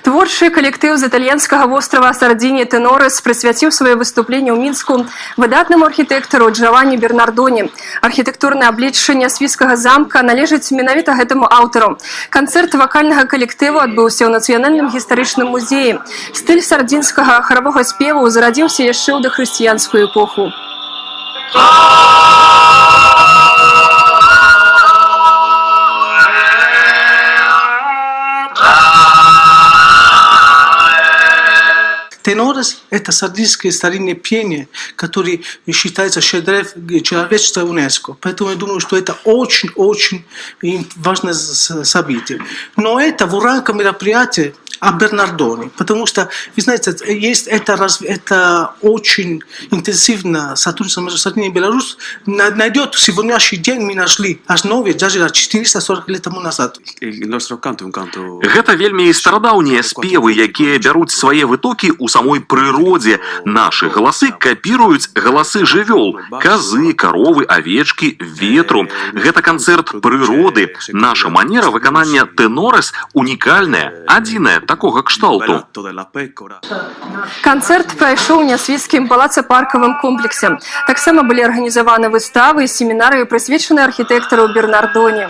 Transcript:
Творчий калектыў з італьянскага вострава Сардині «Тенорес» прысвяціў свае выступленне ў Мінску выдатнаму архітэктару Джаванні Бернардоні. Архітэктурнае аблічча Нясвійскага замка належыць менавіта гэтаму аўтару. Канцэрт вакальнага калектыву адбыўся ў Нацыянальным гістарычным музеі. Стыль сардзінскага харавога спеву зарадзіўся яшчэ ў дахрысціянскую эпоху. Тенорес – это сардинское старинное пение, которое считается шедевром человечества ЮНЕСКО. Поэтому я думаю, что это очень-очень важное событие. Но это в рамках мероприятия о Бернардоне, потому что, вы знаете, есть это очень интенсивно сотрудничество между Сардинией и Беларусью. Найдет сегодняшний день мы нашли аж новые, даже 440 лет тому назад. Гэта вельмі старадаўнія спевы, якія бяруць свае вытокі ў самой прыродзе. Нашы галасы капіруюць галасы жывёл: казы, каровы, авечкі, ветру. Гэта канцэрт прыроды. Наша манера выканання тенорес унікальная, адзіная такога кшталту. Канцэрт прайшоў у Нясвійскім палаца-паркавым комплексе. Таксама былі арганізаваны выставы і семінары, прысвечаныя архітэктару Бернардоні.